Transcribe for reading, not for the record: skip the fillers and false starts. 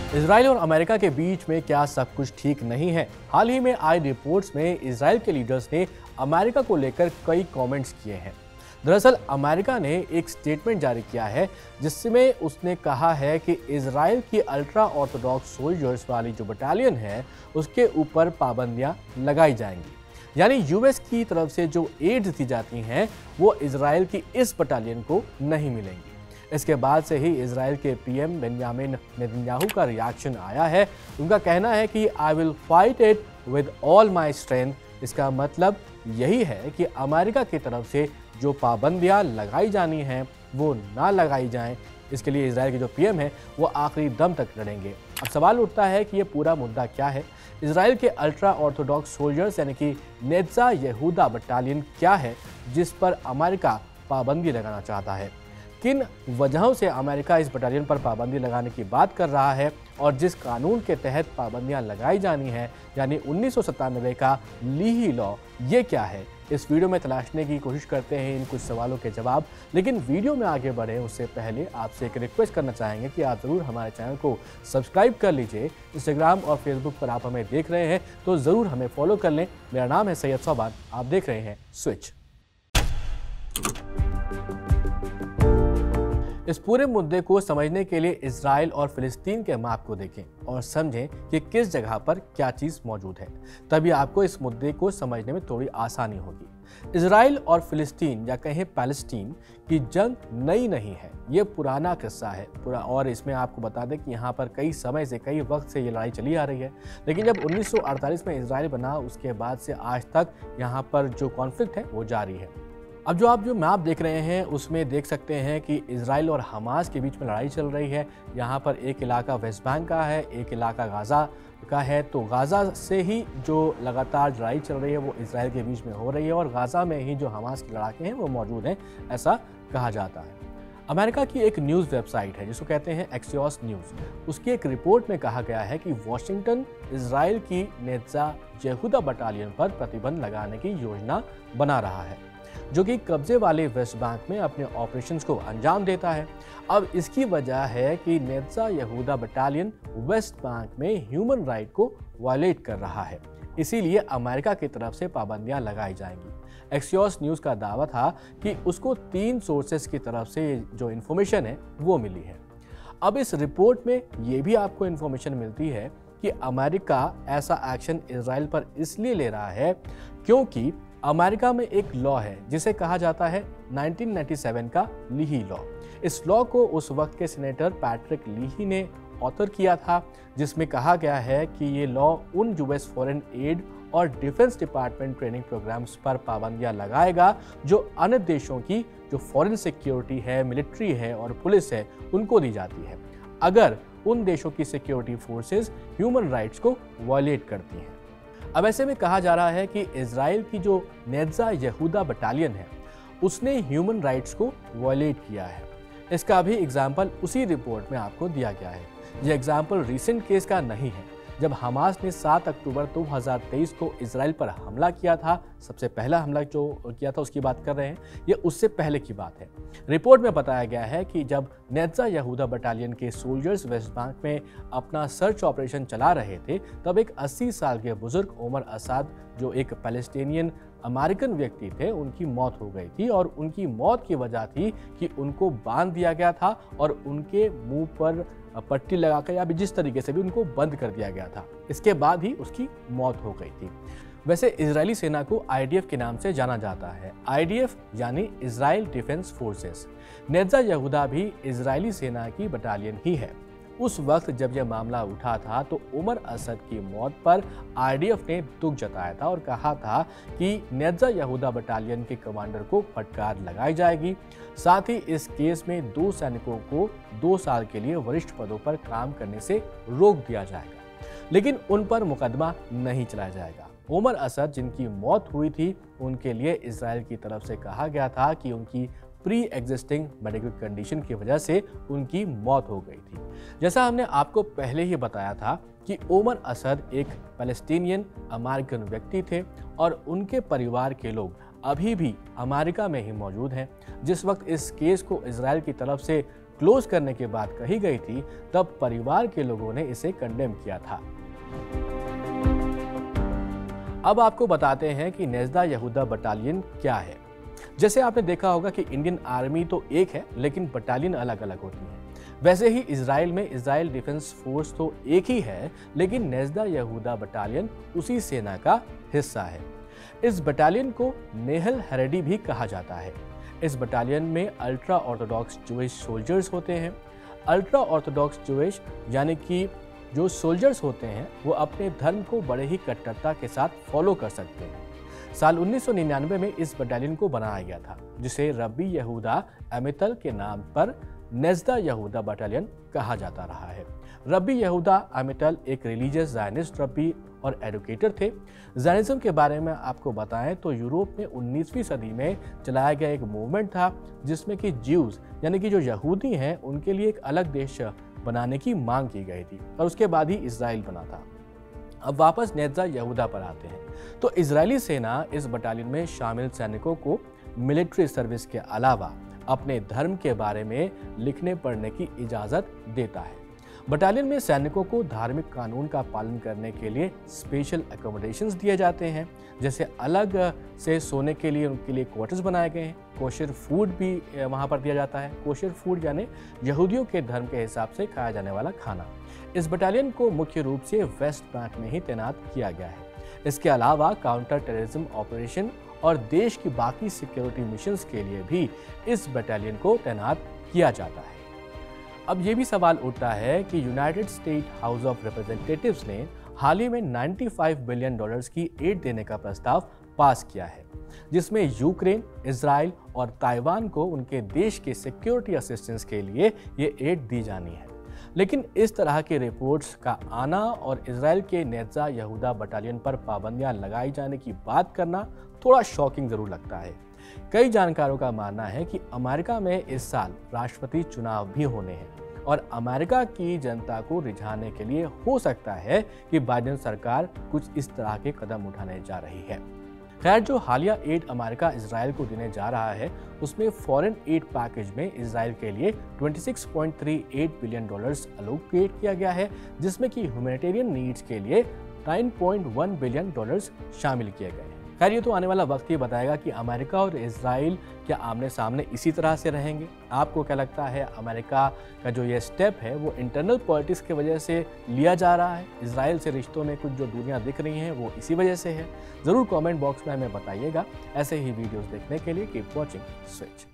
Israel और America के बीच में क्या सब कुछ ठीक नहीं है? हाल ही में आई रिपोर्ट्स में इजराइल के लीडर्स ने अमेरिका को लेकर कई कमेंट्स किए हैं। दरअसल अमेरिका ने एक स्टेटमेंट जारी किया है जिसमें उसने कहा है कि इजराइल की अल्ट्रा ऑर्थोडॉक्स सोल्जर्स वाली जो बटालियन है उसके ऊपर पाबंदियां लगाई जाएंगी। यानी यूएस की तरफ से जो एड दी जाती हैं वो इजराइल की इस बटालियन को नहीं मिलेंगी। इसके बाद से ही इजराइल के पीएम बेंजामिन नेतन्याहू का रिएक्शन आया है। उनका कहना है कि I will fight it with all my strength. इसका मतलब यही है कि अमेरिका की तरफ से जो पाबंदियां लगाई जानी हैं वो ना लगाई जाएं। इसके लिए इजराइल के जो पीएम है वो आखिरी दम तक लड़ेंगे। अब सवाल उठता है कि ये पूरा मुद्दा क्या है? इजराइल के अल्ट्रा ऑर्थोडॉक्स सोल्जर्स यानी कि नेत्जा यहूदा बटालियन क्या है जिस पर अमेरिका पाबंदी लगाना चाहता है? किन वजहों से अमेरिका इस बटालियन पर पाबंदी लगाने की बात कर रहा है और जिस कानून के तहत पाबंदियां लगाई जानी है यानी 1997 का लीही लॉ, ये क्या है? इस वीडियो में तलाशने की कोशिश करते हैं इन कुछ सवालों के जवाब। लेकिन वीडियो में आगे बढ़े उससे पहले आपसे एक रिक्वेस्ट करना चाहेंगे कि आप ज़रूर हमारे चैनल को सब्सक्राइब कर लीजिए। इंस्टाग्राम और फेसबुक पर आप हमें देख रहे हैं तो ज़रूर हमें फॉलो कर लें। मेरा नाम है सैयद सोबान, आप देख रहे हैं स्विच। इस पूरे मुद्दे को समझने के लिए इजराइल और फिलिस्तीन के मैप को देखें और समझें कि किस जगह पर क्या चीज़ मौजूद है। तभी आपको इस मुद्दे को समझने में थोड़ी आसानी होगी। इजराइल और फिलिस्तीन या कहें पैलेस्टीन की जंग नई नहीं है, ये पुराना किस्सा है पूरा। और इसमें आपको बता दें कि यहाँ पर कई समय से, कई वक्त से ये लड़ाई चली आ रही है। लेकिन जब 1948 में इजराइल बना उसके बाद से आज तक यहाँ पर जो कॉन्फ्लिक्ट है वो जारी है। अब जो आप मैप देख रहे हैं उसमें देख सकते हैं कि इजराइल और हमास के बीच में लड़ाई चल रही है। यहाँ पर एक इलाका वेस्ट बैंक का है, एक इलाका गाज़ा का है। तो गाज़ा से ही जो लगातार लड़ाई चल रही है वो इजराइल के बीच में हो रही है और गाज़ा में ही जो हमास के लड़ाके हैं वो मौजूद हैं, ऐसा कहा जाता है। अमेरिका की एक न्यूज़ वेबसाइट है जिसको कहते हैं एक्सियोस न्यूज़, उसकी एक रिपोर्ट में कहा गया है कि वॉशिंगटन इजराइल की नेत्जा यहूदा बटालियन पर प्रतिबंध लगाने की योजना बना रहा है जो कि कब्जे वाले वेस्ट बैंक में अपने ऑपरेशंस को अंजाम देता है। अब इसकी वजह है कि नेत्जा यहूदा बटालियन वेस्ट बैंक में ह्यूमन राइट को वायलेट कर रहा है, इसीलिए अमेरिका की तरफ से पाबंदियां लगाई जाएंगी। एक्सियोस न्यूज़ का दावा था कि उसको 3 सोर्सेस की तरफ से जो इन्फॉर्मेशन है वो मिली है। अब इस रिपोर्ट में ये भी आपको इन्फॉर्मेशन मिलती है कि अमेरिका ऐसा एक्शन इजराइल पर इसलिए ले रहा है क्योंकि अमेरिका में एक लॉ है जिसे कहा जाता है 1997 का लीही लॉ। इस लॉ को उस वक्त के सीनेटर पैट्रिक लीही ने ऑथर किया था, जिसमें कहा गया है कि ये लॉ उन यूएस फॉरेन एड और डिफेंस डिपार्टमेंट ट्रेनिंग प्रोग्राम्स पर पाबंदियां लगाएगा जो अन्य देशों की जो फॉरेन सिक्योरिटी है, मिलिट्री है और पुलिस है उनको दी जाती है अगर उन देशों की सिक्योरिटी फोर्सेस ह्यूमन राइट्स को वायलेट करती हैं। अब ऐसे में कहा जा रहा है कि इजराइल की जो नेत्जा यहूदा बटालियन है उसने ह्यूमन राइट्स को वायलेट किया है। इसका भी एग्जाम्पल उसी रिपोर्ट में आपको दिया गया है। यह एग्जाम्पल रीसेंट केस का नहीं है जब हमास ने 7 अक्टूबर 2023 को इजराइल पर हमला किया था। सबसे पहला हमला जो किया था उसकी बात कर रहे हैं, ये उससे पहले की बात है। रिपोर्ट में बताया गया है कि जब नेत्जा यहूदा बटालियन के सोल्जर्स वेस्ट बैंक में अपना सर्च ऑपरेशन चला रहे थे तब एक 80 साल के बुजुर्ग उमर असाद जो एक पैलेस्टीनियन अमेरिकन व्यक्ति थे उनकी मौत हो गई थी। और उनकी मौत की वजह थी कि उनको बांध दिया गया था और उनके मुंह पर पट्टी लगाकर या भी जिस तरीके से भी उनको बंद कर दिया गया था। इसके बाद ही उसकी मौत हो गई थी। वैसे इजरायली सेना को आईडीएफ के नाम से जाना जाता है। आईडीएफ यानी इजराइल डिफेंस फोर्सेस। नेत्जा यहूदा भी इजरायली सेना की बटालियन ही है। उस वक्त जब यह मामला उठा था तो उमर असद की मौत पर आईडीएफ ने दुख जताया था और कहा था कि नेत्जा यहूदा बटालियन के कमांडर को फटकार लगाई जाएगी। साथ ही इस केस में 2 सैनिकों को 2 साल के लिए वरिष्ठ पदों पर काम करने से रोक दिया जाएगा, लेकिन उन पर मुकदमा नहीं चलाया जाएगा। उमर असद जिनकी मौत हुई थी उनके लिए इजराइल की तरफ से कहा गया था कि उनकी प्री एग्जिस्टिंग मेडिकल कंडीशन की वजह से उनकी मौत हो गई थी। जैसा हमने आपको पहले ही बताया था कि उमर असद एक पैलेस्टीनियन अमेरिकन व्यक्ति थे और उनके परिवार के लोग अभी भी अमेरिका में ही मौजूद हैं। जिस वक्त इस केस को इजराइल की तरफ से क्लोज करने के बाद कही गई थी, तब परिवार के लोगों ने इसे कंडेम किया था। अब आपको बताते हैं कि नेज़दा यहूदा बटालियन क्या है। जैसे आपने देखा होगा कि इंडियन आर्मी तो एक है, लेकिन बटालियन अलग अलग होती हैं। वैसे ही इजराइल में इजराइल डिफेंस फोर्स तो एक ही है, लेकिन नेज़दा यहूदा बटालियन उसी सेना का हिस्सा है। इस बटालियन को नेहल हरेडी भी कहा जाता है। इस बटालियन में अल्ट्रा ऑर्थोडॉक्स जूइश सोल्जर्स होते हैं। अल्ट्रा ऑर्थोडॉक्स जूइश यानी कि जो सोल्जर्स होते हैं वो अपने धर्म को बड़े ही कट्टरता के साथ फॉलो कर सकते हैं। साल 1999 में इस बटालियन को बनाया गया था, जिसे रब्बी यहूदा अमितल के नाम पर नेज़दा यहूदा बटालियन कहा जाता रहा है। रब्बी यहूदा अमितल एक रिलीजियस ज़ायनिस्ट रब्बी और एडुकेटर थे। ज़ायनिज़्म के बारे में आपको बताएं तो यूरोप में 19वीं सदी में चलाया गया एक मूवमेंट था, जिसमें कि ज्यूज़ यानी कि जो यहूदी हैं उनके लिए एक अलग देश बनाने की मांग की गई थी, और उसके बाद ही इजराइल बना था। अब वापस नेज़दा यहूदा पर आते हैं तो इजरायली सेना इस बटालियन में शामिल सैनिकों को मिलिट्री सर्विस के अलावा अपने धर्म के बारे में लिखने पढ़ने की इजाज़त देता है। बटालियन में सैनिकों को धार्मिक कानून का पालन करने के लिए स्पेशल एकोमोडेशंस दिए जाते हैं, जैसे अलग से सोने के लिए उनके लिए क्वार्टर्स बनाए गए हैं। कोशर फूड भी वहाँ पर दिया जाता है। कोशर फूड यानी यहूदियों के धर्म के हिसाब से खाया जाने वाला खाना। इस बटालियन को मुख्य रूप से वेस्ट बैंक में ही तैनात किया गया है। इसके अलावा काउंटर टेररिज्म ऑपरेशन और देश की बाकी सिक्योरिटी मिशंस के लिए भी इस बटालियन को तैनात किया जाता है। अब ये भी सवाल उठता है कि United state house of representatives ने हाल ही में $95 बिलियन की एड देने का प्रस्ताव पास किया है, जिसमें यूक्रेन, इजराइल और ताइवान को उनके देश के सिक्योरिटी असिस्टेंस के लिए ये एड दी जानी है। लेकिन इस तरह के रिपोर्ट्स का आना और इजराइल के नेज़दा यहूदा बटालियन पर पाबंदियां लगाई जाने की बात करना थोड़ा शॉकिंग जरूर लगता है। कई जानकारों का मानना है कि अमेरिका में इस साल राष्ट्रपति चुनाव भी होने हैं और अमेरिका की जनता को रिझाने के लिए हो सकता है कि बाइडेन सरकार कुछ इस तरह के कदम उठाने जा रही है। खैर, जो हालिया एड अमेरिका इजराइल को देने जा रहा है उसमें फॉरेन एड पैकेज में इजराइल के लिए $26.38 बिलियन अलोकेट किया गया है, जिसमें कि ह्यूमैनिटेरियन नीड्स के लिए $9.1 बिलियन शामिल किए गए हैं। खैर, ये तो आने वाला वक्त ही बताएगा कि अमेरिका और इजराइल क्या आमने सामने इसी तरह से रहेंगे। आपको क्या लगता है, अमेरिका का जो ये स्टेप है वो इंटरनल पॉलिटिक्स की वजह से लिया जा रहा है? इजराइल से रिश्तों में कुछ जो दूरियां दिख रही हैं वो इसी वजह से है? ज़रूर कमेंट बॉक्स में हमें बताइएगा। ऐसे ही वीडियोस देखने के लिए कीप वॉचिंग स्विच।